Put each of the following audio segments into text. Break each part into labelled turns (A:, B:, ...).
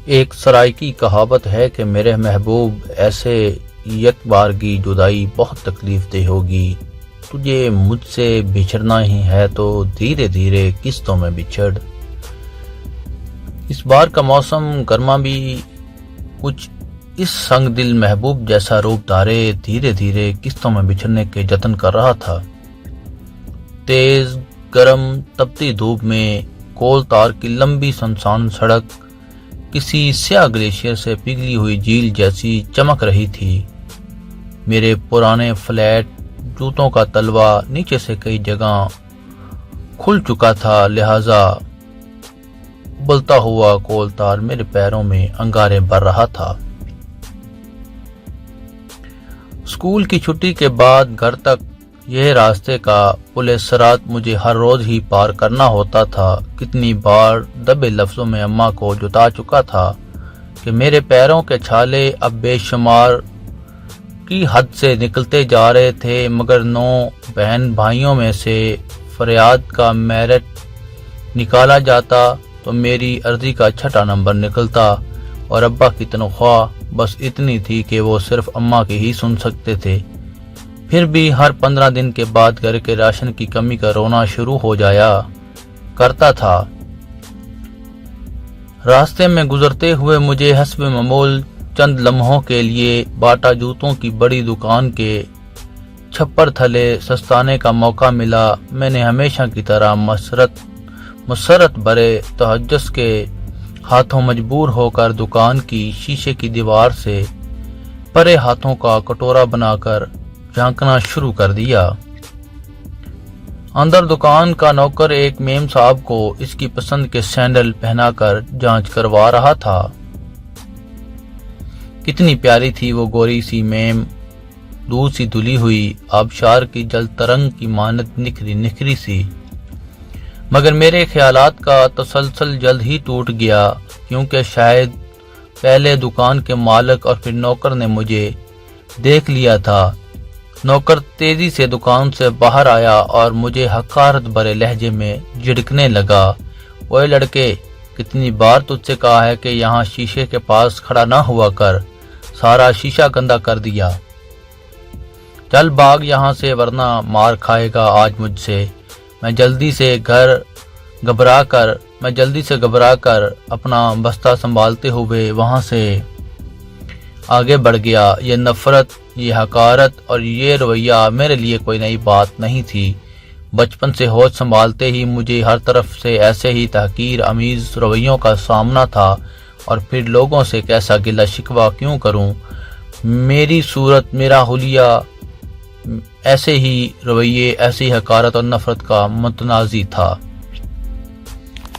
A: ایک سرائیکی کہاوت ہے کہ میرے محبوب ایسے یک بارگی جدائی بہت تکلیف دہ ہوگی، تجھے مجھ سے بچھڑنا ہی ہے تو دھیرے دھیرے قسطوں میں بچھڑ۔ اس بار کا موسم گرما بھی کچھ اس سنگ دل محبوب جیسا روپ دھارے دھیرے دھیرے قسطوں میں بچھڑنے کے جتن کر رہا تھا۔ تیز گرم تپتی دھوپ میں کول تار کی لمبی سنسان سڑک کسی سیاہ گلیشیئر سے پگھلی ہوئی جھیل جیسی چمک رہی تھی۔ میرے پرانے فلیٹ جوتوں کا تلوا نیچے سے کئی جگہ کھل چکا تھا، لہذا ابلتا ہوا کول تار میرے پیروں میں انگارے بھر رہا تھا۔ اسکول کی چھٹی کے بعد گھر تک یہ راستے کا پل صراط مجھے ہر روز ہی پار کرنا ہوتا تھا۔ کتنی بار دبے لفظوں میں اماں کو جتا چکا تھا کہ میرے پیروں کے چھالے اب بے شمار کی حد سے نکلتے جا رہے تھے، مگر 9 بہن بھائیوں میں سے فریاد کا میرٹ نکالا جاتا تو میری عرضی کا 6واں نمبر نکلتا، اور ابا کی تنخواہ بس اتنی تھی کہ وہ صرف اماں کی ہی سن سکتے تھے۔ پھر بھی ہر 15 دن کے بعد گھر کے راشن کی کمی کا رونا شروع ہو جایا کرتا تھا۔ راستے میں گزرتے ہوئے مجھے حسب معمول چند لمحوں کے لیے باٹا جوتوں کی بڑی دکان کے چھپر تھلے سستانے کا موقع ملا۔ میں نے ہمیشہ کی طرح مسرت بھرے تہجس کے ہاتھوں مجبور ہو کر دکان کی شیشے کی دیوار سے پرے ہاتھوں کا کٹورا بنا کر جھانکنا شروع کر دیا۔ اندر دکان کا نوکر ایک میم صاحب کو اس کی پسند کے سینڈل پہنا کر جانچ کروا رہا تھا۔ کتنی پیاری تھی وہ گوری سی میم، دودھ سی دھلی ہوئی، آبشار کی جل ترنگ کی مانند نکھری سی۔ مگر میرے خیالات کا تسلسل جلد ہی ٹوٹ گیا، کیونکہ شاید پہلے دکان کے مالک اور پھر نوکر نے مجھے دیکھ لیا تھا۔ نوکر تیزی سے دکان سے باہر آیا اور مجھے حقارت بھرے لہجے میں جھڑکنے لگا، اوئے لڑکے، کتنی بار تجھ سے کہا ہے کہ یہاں شیشے کے پاس کھڑا نہ ہوا کر، سارا شیشہ گندا کر دیا۔ چل بھاگ یہاں سے ورنہ مار کھائے گا آج مجھ سے۔ میں جلدی سے گھبرا کر اپنا بستہ سنبھالتے ہوئے وہاں سے آگے بڑھ گیا۔ یہ نفرت، یہ حقارت اور یہ رویہ میرے لیے کوئی نئی بات نہیں تھی۔ بچپن سے ہوش سنبھالتے ہی مجھے ہر طرف سے ایسے ہی تحقیر آمیز رویوں کا سامنا تھا، اور پھر لوگوں سے کیسا گلہ شکوہ کیوں کروں؟ میری صورت، میرا حلیہ ایسے ہی رویے، ایسی حقارت اور نفرت کا متنازع تھا۔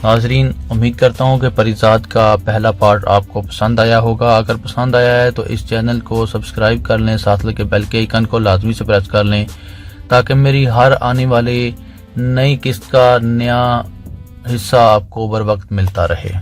A: ناظرین، امید کرتا ہوں کہ پریزاد کا پہلا پارٹ آپ کو پسند آیا ہوگا۔ اگر پسند آیا ہے تو اس چینل کو سبسکرائب کر لیں، ساتھ لگے بیل کے آئیکن کو لازمی سے پریس کر لیں تاکہ میری ہر آنے والی نئی قسط کا نیا حصہ آپ کو بر وقت ملتا رہے۔